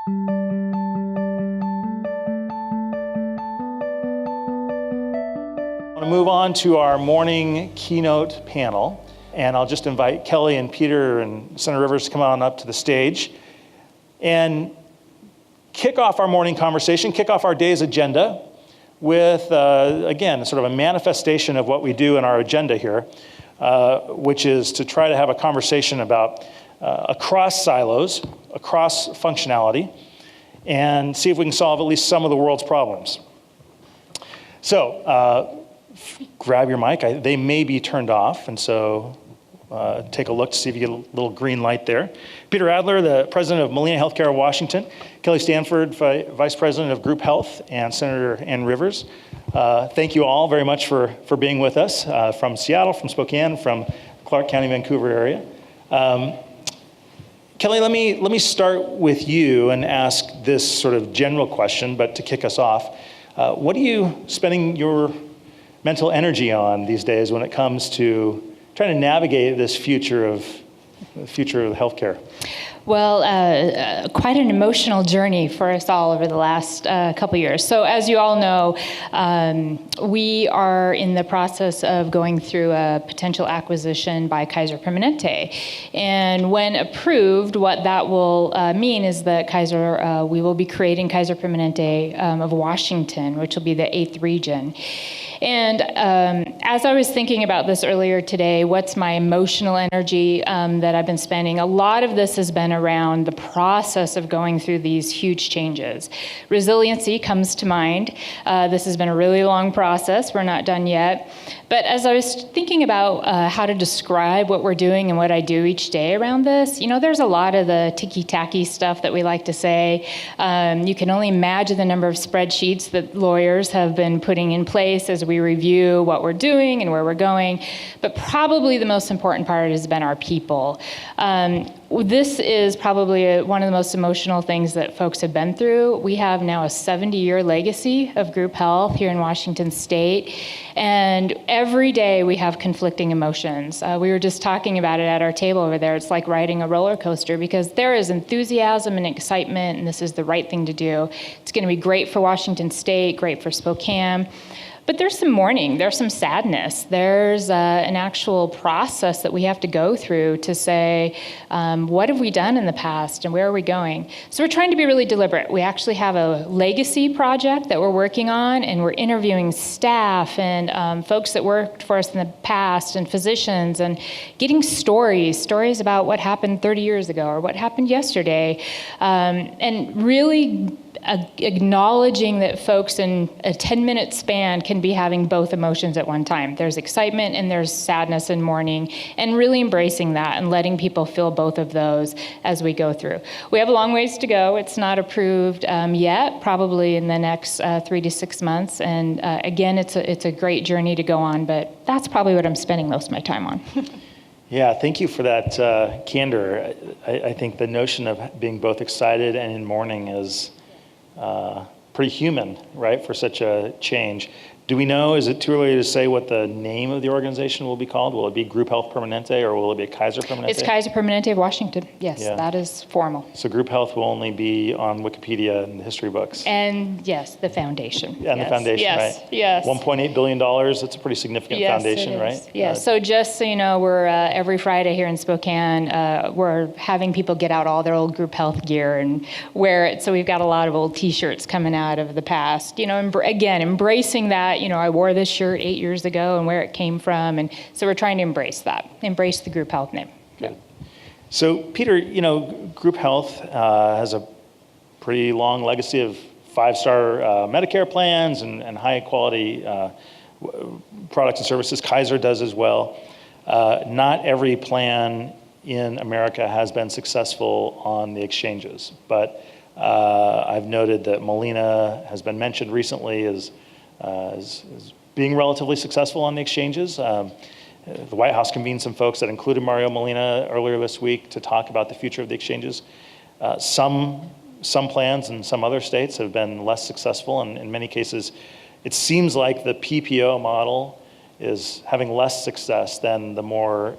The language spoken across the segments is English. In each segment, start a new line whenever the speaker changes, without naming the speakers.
I want to move on to our morning keynote panel, and I'll just invite Kelly and Peter and Senator Rivers to come on up to the stage and kick off our morning conversation, kick off our day's agenda with, again, sort of a manifestation of what we do in our agenda here, which is to try to have a conversation about across silos, across functionality, and see if we can solve at least some of the world's problems. So, grab your mic. They may be turned off, and so take a look to see if you get a little green light there. Peter Adler, the president of Molina Healthcare of Washington. Kelly Stanford, vice president of Group Health, and Senator Ann Rivers. Thank you all very much for being with us from Seattle, from Spokane, from Clark County, Vancouver area. Kelly, let me start with you and ask this sort of general question, but to kick us off, what are you spending your mental energy on these days when it comes to trying to navigate this future of healthcare?
Well, quite an emotional journey for us all over the last couple years. So as you all know, we are in the process of going through a potential acquisition by Kaiser Permanente. And when approved, what that will mean is that we will be creating Kaiser Permanente of Washington, which will be the 8th region. And as I was thinking about this earlier today, what's my emotional energy that I've been spending? A lot of this has been around the process of going through these huge changes. Resiliency comes to mind. This has been a really long process. We're not done yet. But as I was thinking about how to describe what we're doing and what I do each day around this, there's a lot of the ticky-tacky stuff that we like to say. You can only imagine the number of spreadsheets that lawyers have been putting in place as we review what we're doing and where we're going. But probably the most important part has been our people. This is probably one of the most emotional things that folks have been through. We have now a 70-year legacy of group health here in Washington State, and every day we have conflicting emotions. We were just talking about it at our table over there. It's like riding a roller coaster because there is enthusiasm and excitement, and this is the right thing to do. It's going to be great for Washington State, great for Spokane. But there's some mourning, there's some sadness, there's an actual process that we have to go through to say, what have we done in the past and where are we going? So we're trying to be really deliberate. We actually have a legacy project that we're working on, and we're interviewing staff and folks that worked for us in the past and physicians and getting stories about what happened 30 years ago or what happened yesterday, and really acknowledging that folks in a 10-minute span can be having both emotions at one time. There's excitement and there's sadness and mourning, and really embracing that and letting people feel both of those as we go through. We have a long ways to go. It's not approved yet, probably in the next 3 to 6 months. And again, it's a great journey to go on, but that's probably what I'm spending most of my time on.
Yeah, thank you for that candor. I think the notion of being both excited and in mourning is pretty human, right, for such a change. Do we know, is it too early to say what the name of the organization will be called? Will it be Group Health Permanente, or will it be Kaiser Permanente?
It's Kaiser Permanente of Washington. Yes,
Yeah.
That is formal.
So Group Health will only be on Wikipedia and the history books.
And yes, the foundation.
Yeah, and
yes.
the foundation,
yes.
right?
Yes.
$1.8 billion, that's a pretty significant foundation,
it is.
right?
Yes, so just so you know, we're every Friday here in Spokane, we're having people get out all their old group health gear and wear it. So we've got a lot of old t-shirts coming out of the past. Again, embracing that, I wore this shirt 8 years ago and where it came from. And so we're trying to embrace the group health name.
Good. So Peter, Group Health has a pretty long legacy of 5-star Medicare plans and high quality products and services. Kaiser does as well. Not every plan in America has been successful on the exchanges, but I've noted that Molina has been mentioned recently as being relatively successful on the exchanges. The White House convened some folks that included Mario Molina earlier this week to talk about the future of the exchanges. Some plans in some other states have been less successful, and in many cases, it seems like the PPO model is having less success than the more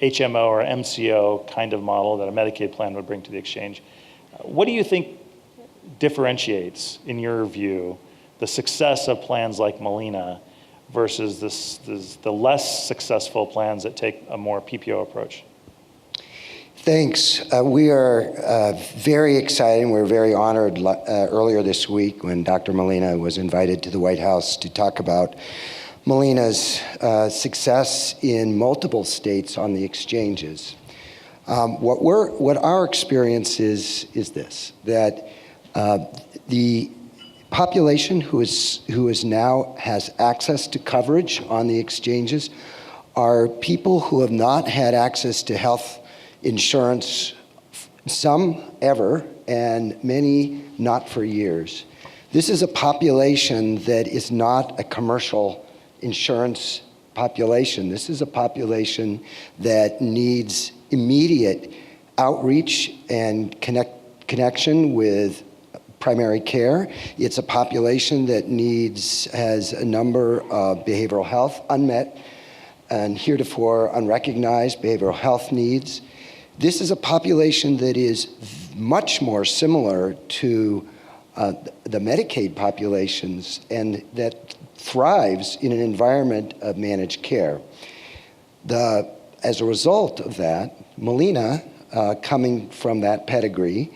HMO or MCO kind of model that a Medicaid plan would bring to the exchange. What do you think differentiates, in your view, the success of plans like Molina versus the less successful plans that take a more PPO approach?
Thanks. We are very excited, and we're very honored earlier this week when Dr. Molina was invited to the White House to talk about Molina's success in multiple states on the exchanges. What our experience is this, that the population who is now has access to coverage on the exchanges are people who have not had access to health insurance, some ever, and many not for years. This is a population that is not a commercial insurance population. This is a population that needs immediate outreach and connection with primary care. It's a population that has a number of behavioral health unmet and heretofore unrecognized behavioral health needs. This is a population that is much more similar to the Medicaid populations and that thrives in an environment of managed care. As a result of that, Molina, coming from that pedigree,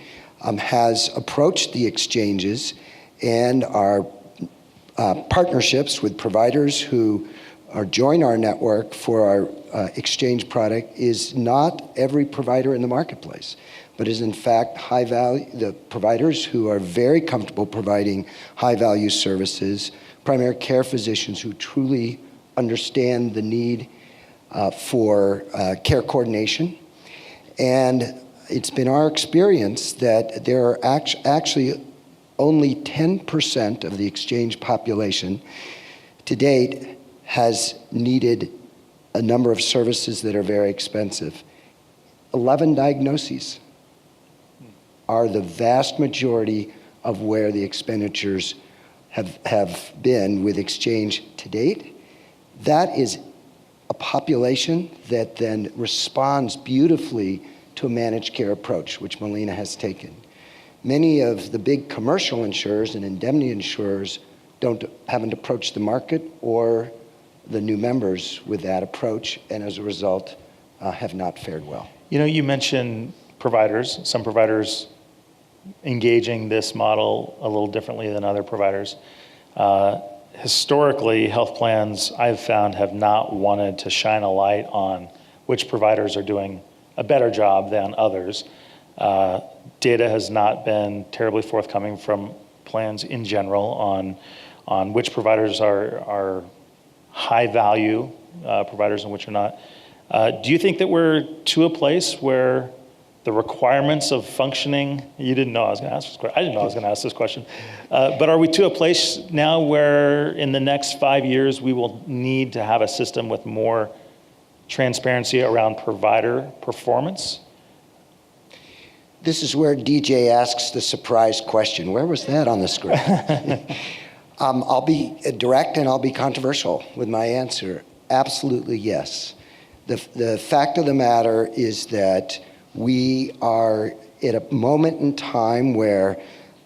has approached the exchanges and our partnerships with providers who join our network for our exchange product is not every provider in the marketplace, but is in fact high value, the providers who are very comfortable providing high value services, primary care physicians who truly understand the need for care coordination. And it's been our experience that there are actually only 10% of the exchange population to date has needed a number of services that are very expensive. 11 diagnoses are the vast majority of where the expenditures have been with exchange to date. That is a population that then responds beautifully to a managed care approach, which Molina has taken. Many of the big commercial insurers and indemnity insurers haven't approached the market or the new members with that approach, and as a result, have not fared well.
You know, you mentioned providers, some providers engaging this model a little differently than other providers. Historically, health plans, I've found, have not wanted to shine a light on which providers are doing a better job than others. Data has not been terribly forthcoming from plans in general on which providers are high value providers and which are not. Do you think that we're to a place where the requirements of functioning, you didn't know I was going to ask this question. I didn't know I was going to ask this question. But are we to a place now where in the next 5 years we will need to have a system with more transparency around provider performance?
This is where DJ asks the surprise question. Where was that on the script? I'll be direct and I'll be controversial with my answer. Absolutely yes. The fact of the matter is that we are at a moment in time where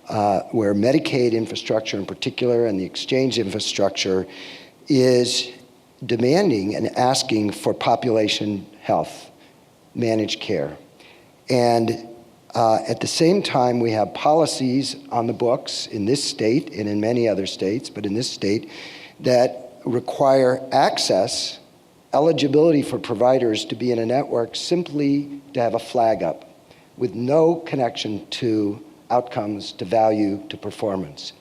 Medicaid infrastructure in particular and the exchange infrastructure is demanding and asking for population health, managed care. And at the same time, we have policies on the books in this state and in many other states, but in this state, that require access, eligibility for providers to be in a network simply to have a flag up with no connection to outcomes, to value, to performance.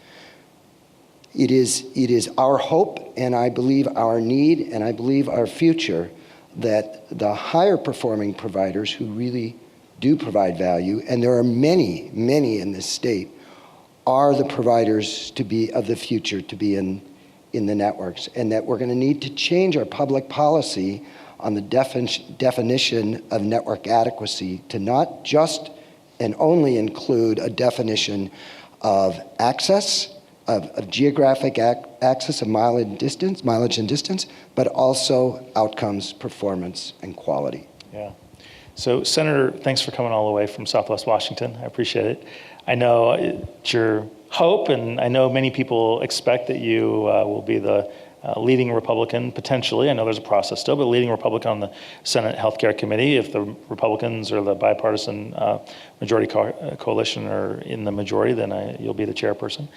It is our hope, and I believe our need, and I believe our future, that the higher performing providers who really do provide value, and there are many, many in this state, are the providers of the future to be in the networks, and that we're going to need to change our public policy on the definition of network adequacy to not just and only include a definition of access, of geographic access of mileage and distance, but also outcomes, performance, and quality.
Yeah. So, Senator, thanks for coming all the way from Southwest Washington. I appreciate it. I know it's your hope, and I know many people expect that you will be the leading Republican, potentially. I know there's a process still, but leading Republican on the Senate Healthcare Committee. If the Republicans or the bipartisan majority coalition are in the majority, then you'll be the chairperson.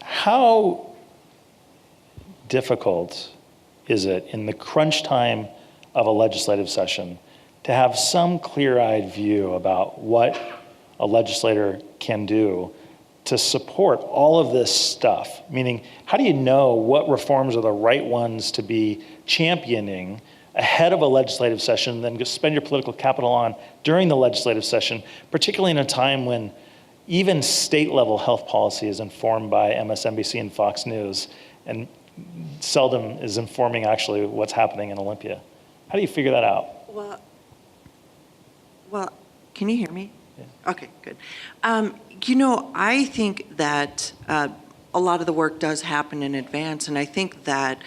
How difficult is it in the crunch time of a legislative session to have some clear-eyed view about what a legislator can do to support all of this stuff? Meaning, how do you know what reforms are the right ones to be championing ahead of a legislative session, then just spend your political capital on during the legislative session, particularly in a time when even state-level health policy is informed by MSNBC and Fox News, and seldom is informing actually what's happening in Olympia? How do you figure that out?
Well, can you hear me?
Yeah.
Okay, good. I think that a lot of the work does happen in advance, and I think that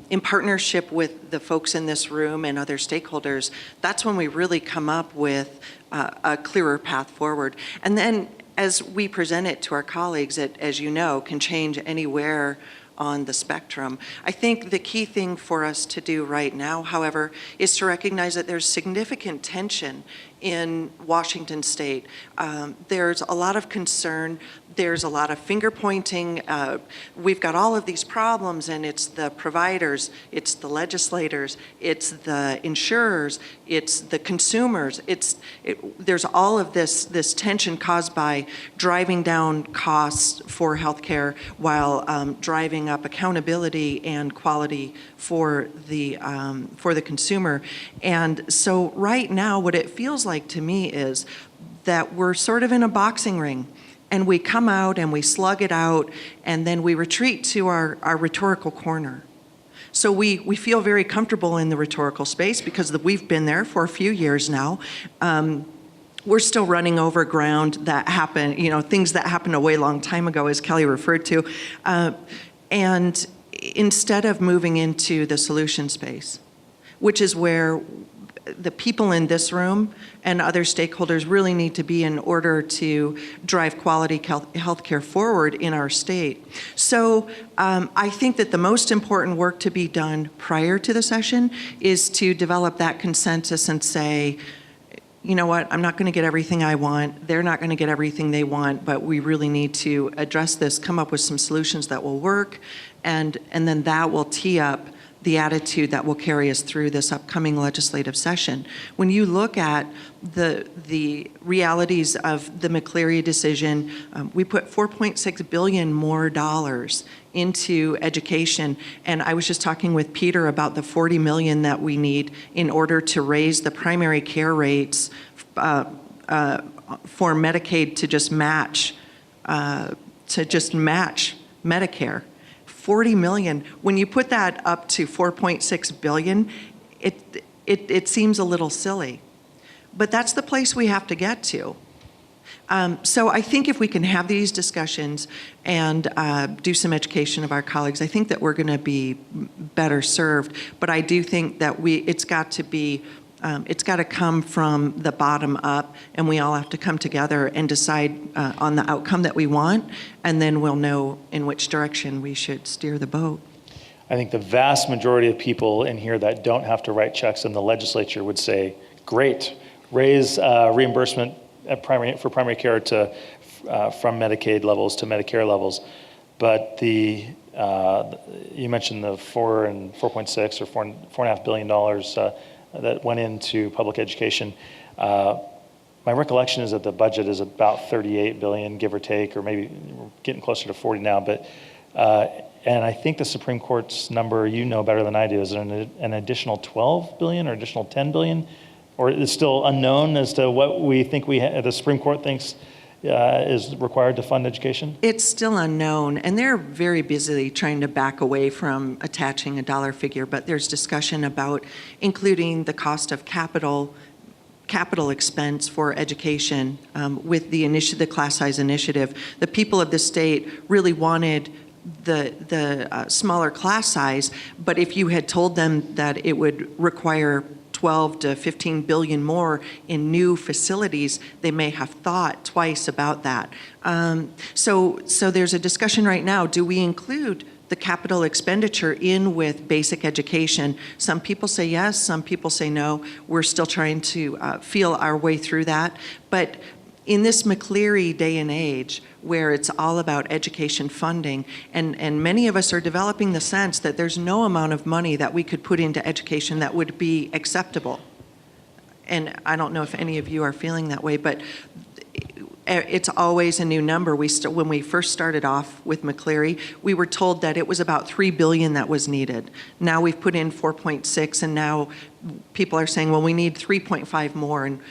in partnership with the folks in this room and other stakeholders, that's when we really come up with a clearer path forward. And then as we present it to our colleagues, it, as you know, can change anywhere on the spectrum. I think the key thing for us to do right now, however, is to recognize that there's significant tension in Washington State. There's a lot of concern. There's a lot of finger pointing. We've got all of these problems, and it's the providers, it's the legislators, it's the insurers, it's the consumers. There's all of this tension caused by driving down costs for healthcare while driving up accountability and quality for the consumer. And so right now, what it feels like to me is that we're sort of in a boxing ring, and we come out and we slug it out, and then we retreat to our rhetorical corner. So we feel very comfortable in the rhetorical space because we've been there for a few years now. We're still running over ground that happened, things that happened a way long time ago, as Kelly referred to. And instead of moving into the solution space, which is where the people in this room and other stakeholders really need to be in order to drive quality healthcare forward in our state. So I think that the most important work to be done prior to the session is to develop that consensus and say, you know what, I'm not going to get everything I want. They're not going to get everything they want, but we really need to address this, come up with some solutions that will work, and then that will tee up the attitude that will carry us through this upcoming legislative session. When you look at the realities of the McCleary decision, we put $4.6 billion more dollars into education, and I was just talking with Peter about the $40 million that we need in order to raise the primary care rates for Medicaid to just match Medicare. 40 million. When you put that up to 4.6 billion, it seems a little silly. But that's the place we have to get to. So I think if we can have these discussions and do some education of our colleagues, I think that we're going to be better served. But I do think that it's got to come from the bottom up, and we all have to come together and decide on the outcome that we want, and then we'll know in which direction we should steer the boat.
I think the vast majority of people in here that don't have to write checks in the legislature would say, great, raise reimbursement for primary care from Medicaid levels to Medicare levels. But you mentioned the $4.6 or $4.5 billion that went into public education. My recollection is that the budget is about $38 billion, give or take, or maybe we're getting closer to 40 now. But and I think the Supreme Court's number, you know better than I do, is it an additional $12 billion or additional $10 billion, or is still unknown as to what we think the Supreme Court thinks is required to fund education?
It's still unknown, and they're very busy trying to back away from attaching a dollar figure, but there's discussion about including the cost of capital expense for education with the class size initiative. The people of the state really wanted the smaller class size, but if you had told them that it would require 12 to 15 billion more in new facilities, they may have thought twice about that. So there's a discussion right now, do we include the capital expenditure in with basic education? Some people say yes, some people say no. We're still trying to feel our way through that. But in this McCleary day and age, where it's all about education funding, and many of us are developing the sense that there's no amount of money that we could put into education that would be acceptable. And I don't know if any of you are feeling that way, but it's always a new number. When we first started off with McCleary, we were told that it was about $3 billion that was needed. Now we've put in 4.6, and now people are saying, well, we need 3.5 more. And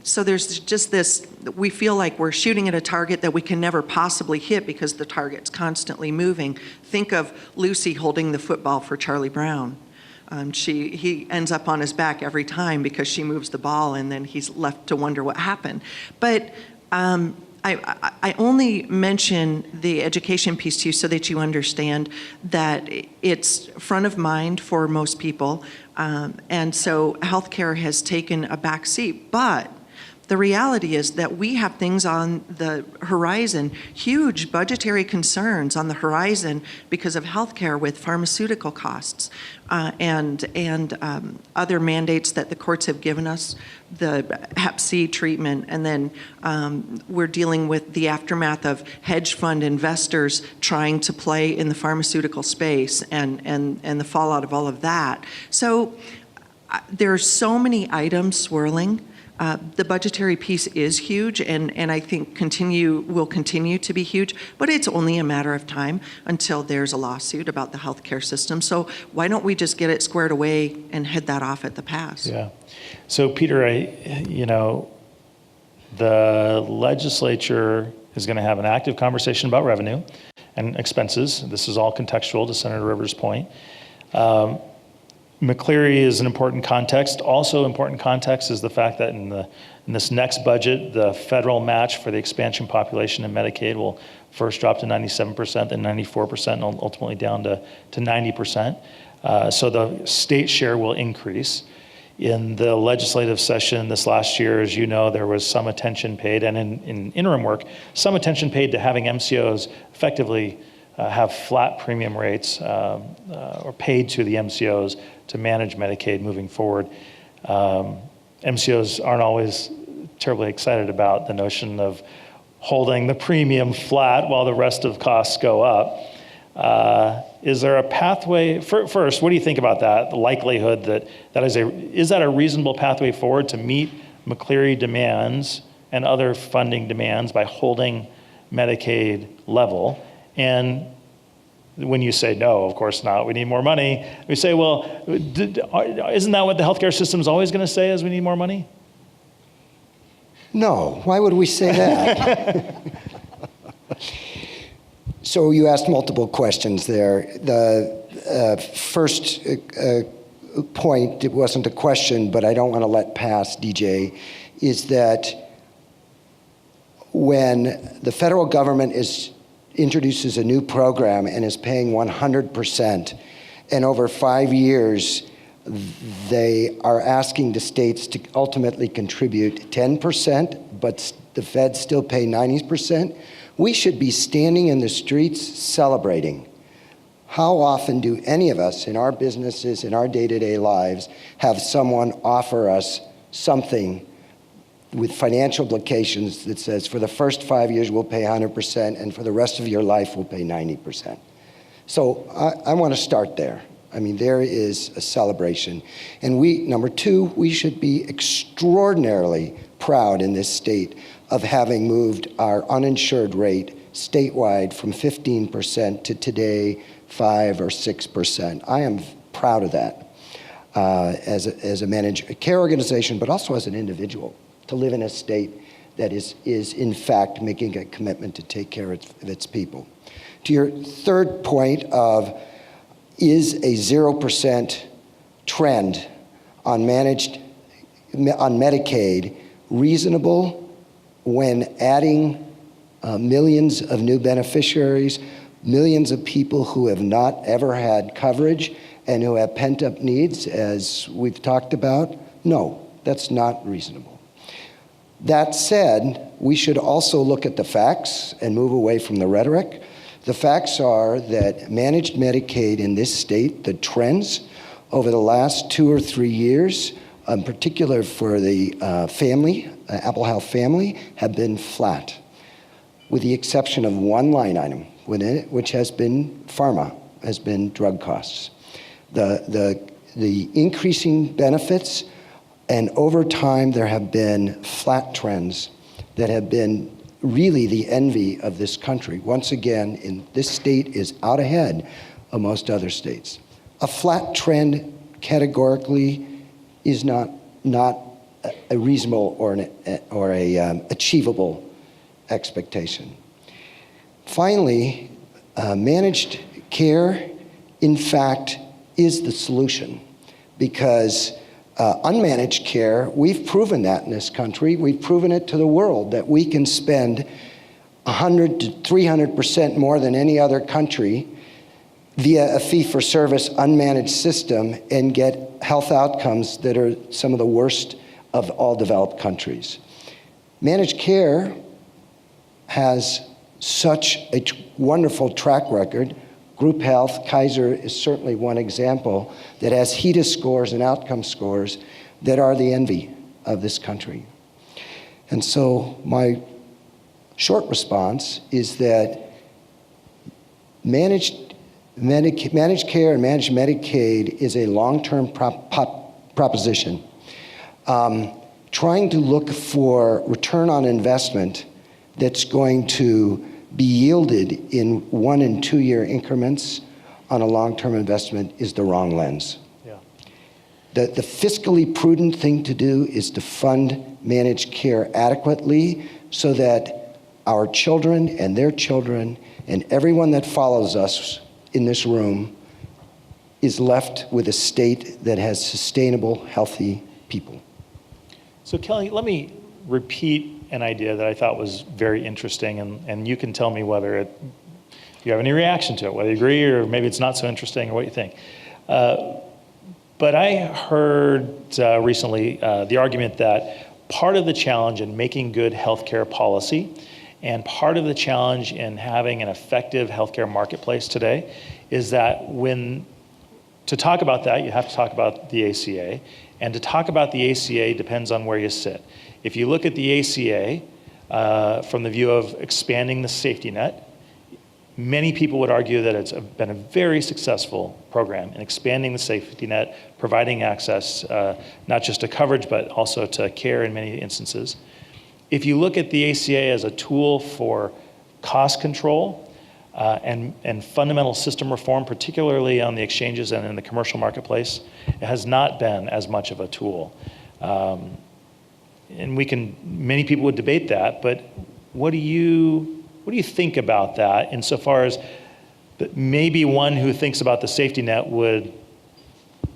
so there's just this, we feel like we're shooting at a target that we can never possibly hit because the target's constantly moving. Think of Lucy holding the football for Charlie Brown. He ends up on his back every time because she moves the ball, and then he's left to wonder what happened. But I only mention the education piece to you so that you understand that it's front of mind for most people. And so healthcare has taken a back seat. But the reality is that we have things on the horizon, huge budgetary concerns on the horizon because of healthcare with pharmaceutical costs and other mandates that the courts have given us, the Hep C treatment, and then we're dealing with the aftermath of hedge fund investors trying to play in the pharmaceutical space and the fallout of all of that. So there are so many items swirling. The budgetary piece is huge, and I think will continue to be huge, but it's only a matter of time until there's a lawsuit about the healthcare system. So why don't we just get it squared away and head that off at the pass?
Yeah. So Peter, the legislature is going to have an active conversation about revenue and expenses. This is all contextual to Senator Rivers' point. McCleary is an important context. Also important context is the fact that in this next budget, the federal match for the expansion population in Medicaid will first drop to 97%, then 94%, and ultimately down to 90%. So the state share will increase. In the legislative session this last year, as you know, there was some attention paid, and in interim work, some attention paid to having MCOs effectively have flat premium rates or paid to the MCOs to manage Medicaid moving forward. MCOs aren't always terribly excited about the notion of holding the premium flat while the rest of costs go up. Is there a pathway, first, what do you think about that? The likelihood that is that a reasonable pathway forward to meet McCleary demands and other funding demands by holding Medicaid level? And when you say no, of course not, we need more money, we say, well, isn't that what the healthcare system is always going to say, is we need more money?
No, why would we say that? So you asked multiple questions there. The first point, it wasn't a question, but I don't want to let pass, DJ, is that when the federal government introduces a new program and is paying 100%, and over 5 years, they are asking the states to ultimately contribute 10%, but the feds still pay 90%, we should be standing in the streets celebrating. How often do any of us in our businesses, in our day-to-day lives, have someone offer us something with financial implications that says for the first 5 years we'll pay 100% and for the rest of your life we'll pay 90%? So I want to start there. I mean, there is a celebration. And number two, we should be extraordinarily proud in this state of having moved our uninsured rate statewide from 15% to today 5 or 6%. I am proud of that as a managed care organization, but also as an individual, to live in a state that is in fact making a commitment to take care of its people. To your third point of, is a 0% trend on Medicaid reasonable when adding millions of new beneficiaries, millions of people who have not ever had coverage and who have pent-up needs, as we've talked about, No, that's not reasonable. That said, we should also look at the facts and move away from the rhetoric. The facts are that managed Medicaid in this state, the trends over the last 2 or 3 years, in particular for the family, Apple Health family, have been flat, with the exception of one line item within it, which has been pharma, has been drug costs. The increasing benefits, and over time there have been flat trends that have been really the envy of this country. Once again, this state is out ahead of most other states. A flat trend categorically is not a reasonable or a achievable expectation. Finally, managed care, in fact, is the solution, because unmanaged care, we've proven that in this country. We've proven it to the world that we can spend 100 to 300% more than any other country via a fee-for-service unmanaged system and get health outcomes that are some of the worst of all developed countries. Managed care has such a wonderful track record. Group health, Kaiser is certainly one example that has HEDIS scores and outcome scores that are the envy of this country. And so my short response is that managed care and managed Medicaid is a long-term proposition. Trying to look for return on investment that's going to be yielded in 1 and 2 year increments on a long-term investment is the wrong lens.
Yeah.
The fiscally prudent thing to do is to fund managed care adequately so that our children and their children and everyone that follows us in this room is left with a state that has sustainable, healthy people.
So Kelly, let me repeat an idea that I thought was very interesting, and you can tell me whether if you have any reaction to it, whether you agree or maybe it's not so interesting or what you think. But I heard recently the argument that part of the challenge in making good healthcare policy and part of the challenge in having an effective healthcare marketplace today is that to talk about that, you have to talk about the ACA, and to talk about the ACA depends on where you sit. If you look at the ACA from the view of expanding the safety net, many people would argue that it's been a very successful program in expanding the safety net, providing access not just to coverage, but also to care in many instances. If you look at the ACA as a tool for cost control and fundamental system reform, particularly on the exchanges and in the commercial marketplace, it has not been as much of a tool. And many people would debate that, but what do you think about that insofar as maybe one who thinks about the safety net would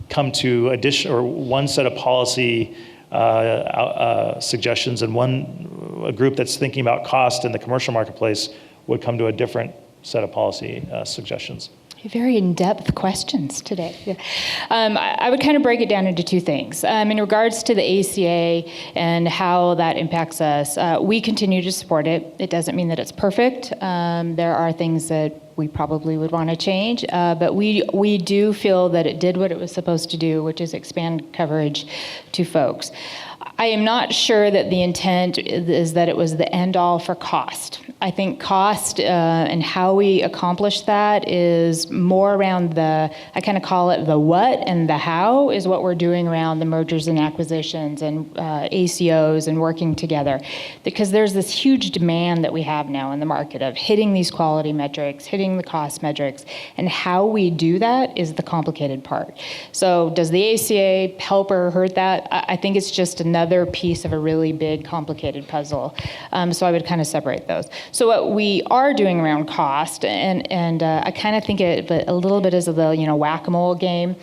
come to one set of policy suggestions, and a group that's thinking about cost in the commercial marketplace would come to a different set of policy suggestions?
Very in-depth questions today. Yeah. I would kind of break it down into two things. In regards to the ACA and how that impacts us, we continue to support it. It doesn't mean that it's perfect. There are things that we probably would want to change, but we do feel that it did what it was supposed to do, which is expand coverage to folks. I am not sure that the intent is that it was the end-all for cost. I think cost and how we accomplish that is more around I kind of call it the what and the how is what we're doing around the mergers and acquisitions and ACOs and working together. Because there's this huge demand that we have now in the market of hitting these quality metrics, hitting the cost metrics, and how we do that is the complicated part. So does the ACA help or hurt that? I think it's just another piece of a really big, complicated puzzle. So I would kind of separate those. So what we are doing around cost, and I kind of think it a little bit as the whack-a-mole game.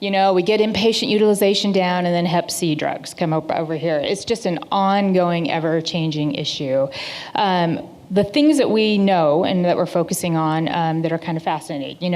We get inpatient utilization down, and then Hep C drugs come up over here. It's just an ongoing, ever-changing issue. the things that we know and that we're focusing on that are kind of fascinating.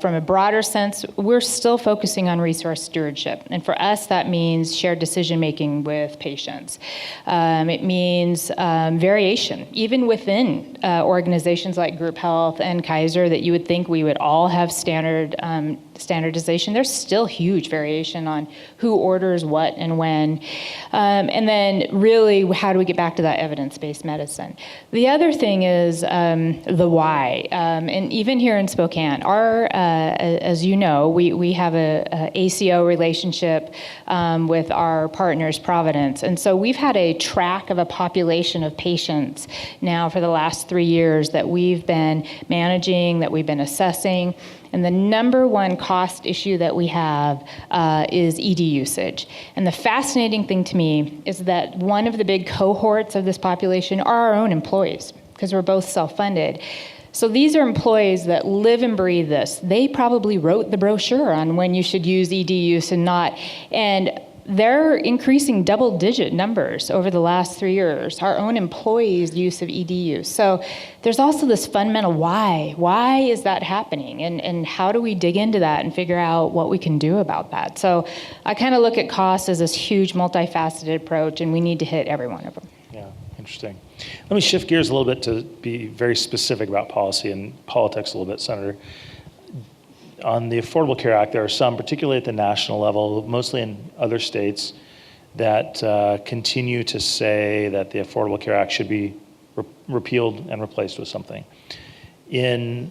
From a broader sense, we're still focusing on resource stewardship. And for us, that means shared decision-making with patients. It means variation, even within organizations like Group Health and Kaiser, that you would think we would all have standardization. There's still huge variation on who orders what and when. And then really, how do we get back to that evidence-based medicine? The other thing is the why. And even here in Spokane, as you know, we have a ACO relationship with our partners, Providence. And so we've had a track of a population of patients now for the last 3 years that we've been managing, that we've been assessing. And the number one cost issue that we have is ED usage. And the fascinating thing to me is that one of the big cohorts of this population are our own employees, because we're both self-funded. So these are employees that live and breathe this. They probably wrote the brochure on when you should use ED use and not. And they're increasing double-digit numbers over the last 3 years, our own employees' use of ED use. So there's also this fundamental why. Why is that happening? And how do we dig into that and figure out what we can do about that? So I kind of look at cost as this huge, multifaceted approach, and we need to hit every one of them.
Yeah, interesting. Let me shift gears a little bit to be very specific about policy and politics a little bit, Senator. On the Affordable Care Act, there are some, particularly at the national level, mostly in other states, that continue to say that the Affordable Care Act should be repealed and replaced with something. In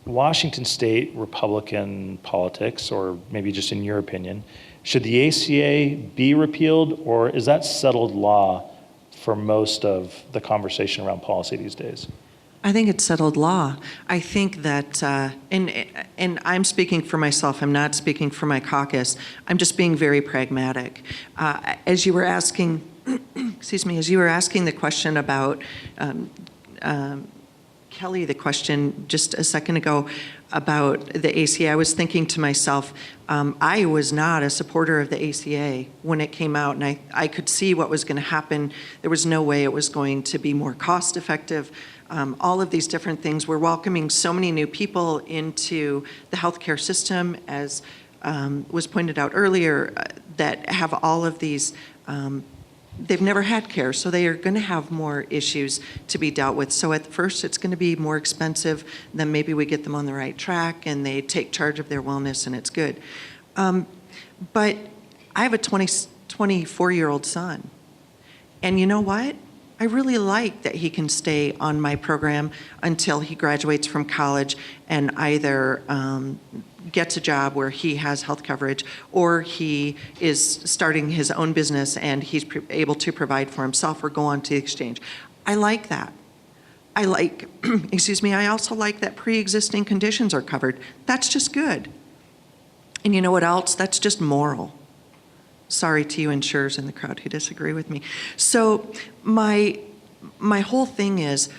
Washington State Republican politics, or maybe just in your opinion, should the ACA be repealed, or is that settled law for most of the conversation around policy these days?
I think it's settled law. I think that, and I'm speaking for myself, I'm not speaking for my caucus, I'm just being very pragmatic. As you were asking, as you were asking the question about, Kelly, the question just a second ago about the ACA, I was thinking to myself, I was not a supporter of the ACA when it came out, and I could see what was going to happen. There was no way it was going to be more cost effective. All of these different things. We're welcoming so many new people into the healthcare system, as was pointed out earlier, that have all of these, they've never had care, so they are going to have more issues to be dealt with. So at first it's going to be more expensive, then maybe we get them on the right track and they take charge of their wellness and it's good. But I have a 24-year-old son, and you know what? I really like that he can stay on my program until he graduates from college and either gets a job where he has health coverage, or he is starting his own business and he's able to provide for himself or go on to the exchange. I like that. I like, I also like that pre-existing conditions are covered. That's just good. And you know what else? That's just moral. Sorry to you insurers in the crowd who disagree with me. So my whole thing is,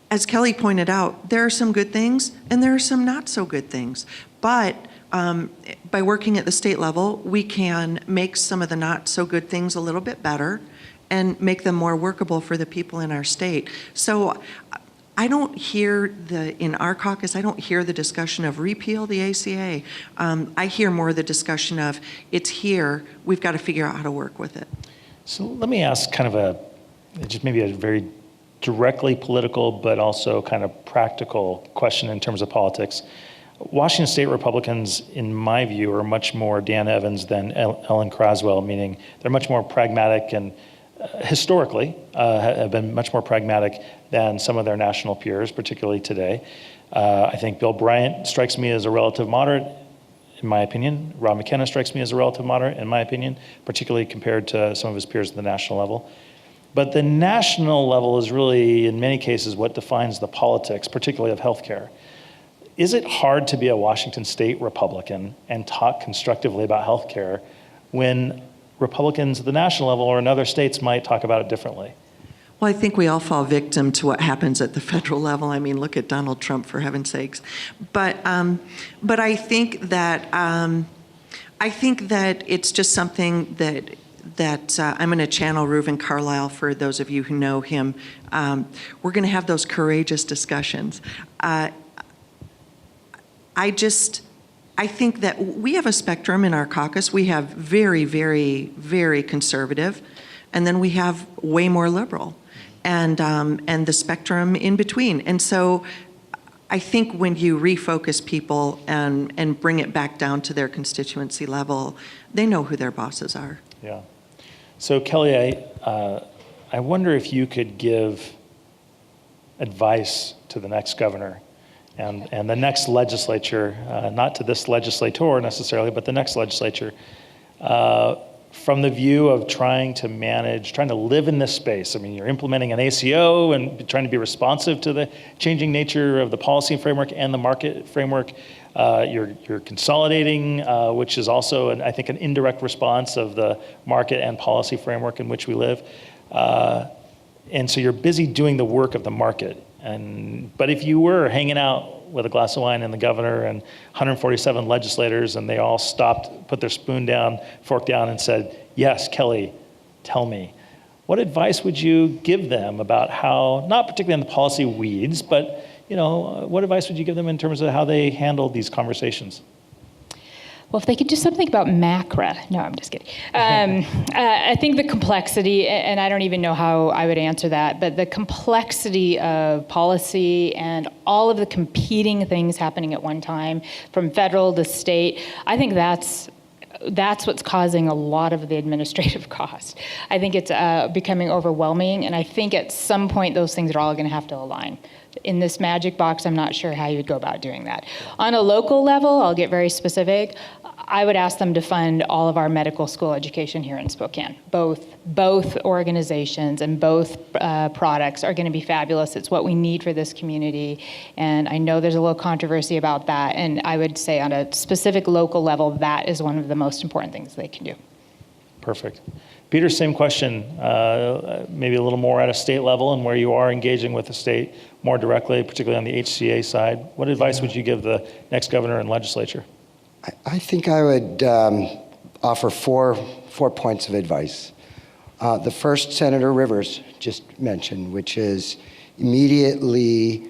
as Kelly pointed out, there are some good things and there are some not so good things. But by working at the state level, we can make some of the not so good things a little bit better and make them more workable for the people in our state. So I don't hear in our caucus, I don't hear the discussion of repeal the ACA. I hear more the discussion of, it's here, we've got to figure out how to work with it.
So let me ask kind of just maybe a very directly political, but also kind of practical question in terms of politics. Washington State Republicans, in my view, are much more Dan Evans than Ellen Croswell, meaning they're much more pragmatic and historically have been much more pragmatic than some of their national peers, particularly today. I think Bill Bryant strikes me as a relative moderate, in my opinion. Rob McKenna strikes me as a relative moderate, in my opinion, particularly compared to some of his peers at the national level. But the national level is really, in many cases, what defines the politics, particularly of healthcare. Is it hard to be a Washington State Republican and talk constructively about healthcare when Republicans at the national level or in other states might talk about it differently?
Well, I think we all fall victim to what happens at the federal level. I mean, look at Donald Trump, for heaven's sakes. But I think that it's just something that I'm going to channel Reuven Carlisle for those of you who know him. We're going to have those courageous discussions. I think that we have a spectrum in our caucus. We have very, very, very conservative, and then we have way more liberal, and the spectrum in between. And so I think when you refocus people and bring it back down to their constituency level, they know who their bosses are.
Yeah. So Kelly, I wonder if you could give advice to the next governor and the next legislature, not to this legislator necessarily, but the next legislature, from the view of trying to live in this space. I mean, you're implementing an ACO and trying to be responsive to the changing nature of the policy framework and the market framework. You're consolidating, which is also, I think, an indirect response of the market and policy framework in which we live. And so you're busy doing the work of the market. But if you were hanging out with a glass of wine and the governor and 147 legislators, and they all stopped, put their fork down, and said, "Yes, Kelly, tell me," what advice would you give them about how, not particularly on the policy weeds, but what advice would you give them in terms of how they handle these conversations?
Well, if they could do something about MACRA. No, I'm just kidding. I think the complexity, and I don't even know how I would answer that, but the complexity of policy and all of the competing things happening at one time, from federal to state, I think that's what's causing a lot of the administrative cost. I think it's becoming overwhelming, and I think at some point those things are all going to have to align. In this magic box, I'm not sure how you would go about doing that. On a local level, I'll get very specific. I would ask them to fund all of our medical school education here in Spokane. Both organizations and both products are going to be fabulous. It's what we need for this community, and I know there's a little controversy about that, and I would say on a specific local level, that is one of the most important things they can do.
Perfect. Peter, same question, maybe a little more at a state level and where you are engaging with the state more directly, particularly on the HCA side. What advice would you give the next governor and legislature?
I think I would offer four points of advice. The first, Senator Rivers just mentioned, which is immediately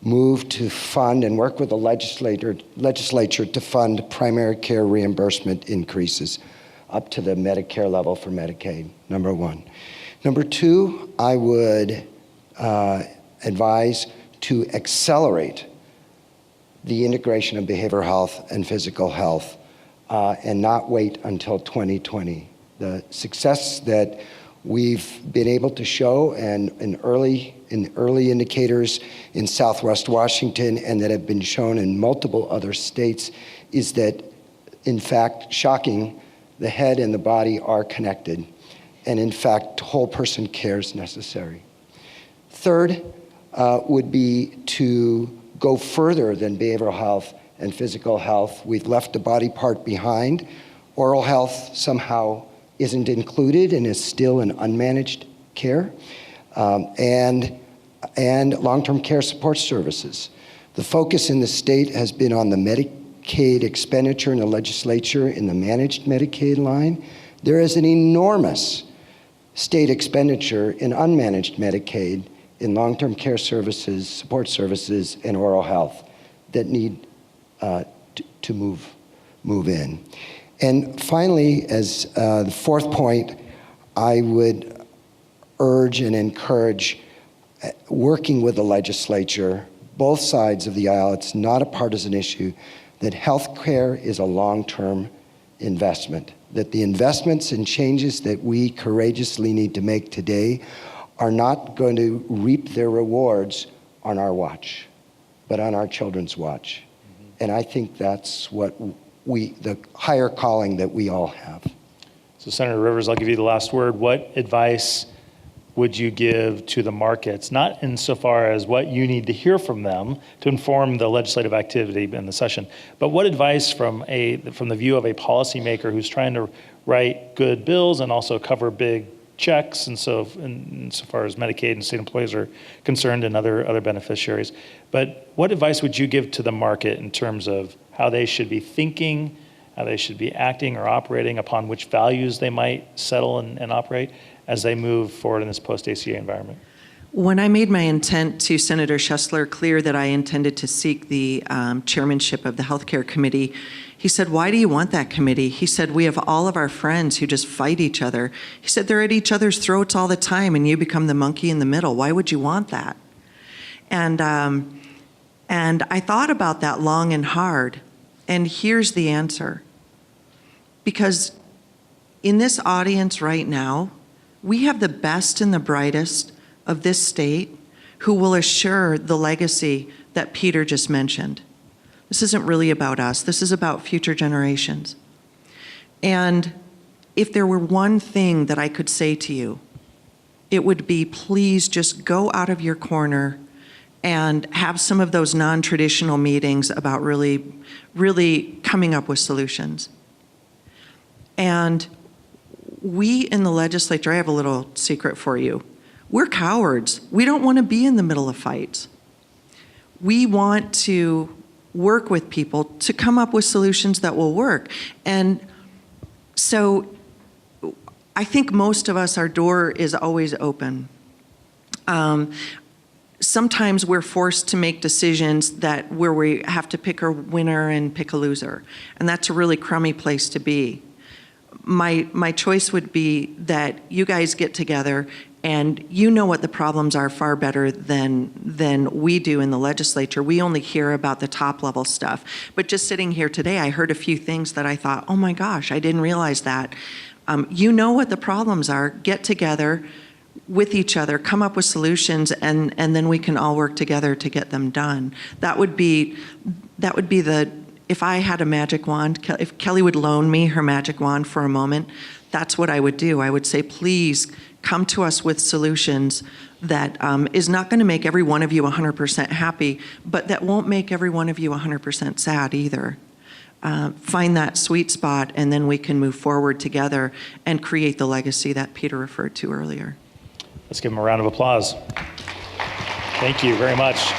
move to fund and work with the legislature to fund primary care reimbursement increases up to the Medicare level for Medicaid, number one. Number two, I would advise to accelerate the integration of behavioral health and physical health and not wait until 2020. The success that we've been able to show and in early indicators in Southwest Washington and that have been shown in multiple other states is that, in fact, shocking, the head and the body are connected, and in fact, whole person care is necessary. Third would be to go further than behavioral health and physical health. We've left a body part behind. Oral health somehow isn't included and is still an unmanaged care, and long-term care support services. The focus in the state has been on the Medicaid expenditure in the legislature in the managed Medicaid line. There is an enormous state expenditure in unmanaged Medicaid in long-term care services, support services, and oral health that need to move in. And finally, as the fourth point, I would urge and encourage working with the legislature, both sides of the aisle. It's not a partisan issue, that healthcare is a long-term investment, that the investments and changes that we courageously need to make today are not going to reap their rewards on our watch, but on our children's watch. And I think that's what the higher calling that we all have.
So Senator Rivers, I'll give you the last word. What advice would you give to the markets, not insofar as what you need to hear from them to inform the legislative activity in the session, but what advice from the view of a policymaker who's trying to write good bills and also cover big checks, and so insofar as Medicaid and state employees are concerned and other beneficiaries. But what advice would you give to the market in terms of how they should be thinking how they should be acting or operating, upon which values they might settle and operate as they move forward in this post-ACA environment?
When I made my intent to Senator Schussler clear that I intended to seek the chairmanship of the Healthcare Committee, he said, "Why do you want that committee?" He said, "We have all of our friends who just fight each other." He said, "They're at each other's throats all the time, and you become the monkey in the middle. Why would you want that?" And I thought about that long and hard, and here's the answer. Because in this audience right now, we have the best and the brightest of this state who will assure the legacy that Peter just mentioned. This isn't really about us. This is about future generations. And if there were one thing that I could say to you, it would be, please just go out of your corner and have some of those non-traditional meetings about really coming up with solutions. And we in the legislature, I have a little secret for you. We're cowards. We don't want to be in the middle of fights. We want to work with people to come up with solutions that will work. And so I think most of us, our door is always open. Sometimes we're forced to make decisions where we have to pick a winner and pick a loser. And that's a really crummy place to be. My choice would be that you guys get together and you know what the problems are far better than we do in the legislature. We only hear about the top level stuff. But just sitting here today, I heard a few things that I thought, oh my gosh, I didn't realize that. You know what the problems are. Get together with each other, come up with solutions, and then we can all work together to get them done. That would be if I had a magic wand, if Kelly would loan me her magic wand for a moment, that's what I would do. I would say, please come to us with solutions that is not going to make every one of you 100% happy, but that won't make every one of you 100% sad either. Find that sweet spot, and then we can move forward together and create the legacy that Peter referred to earlier.
Let's give him a round of applause. Thank you very much.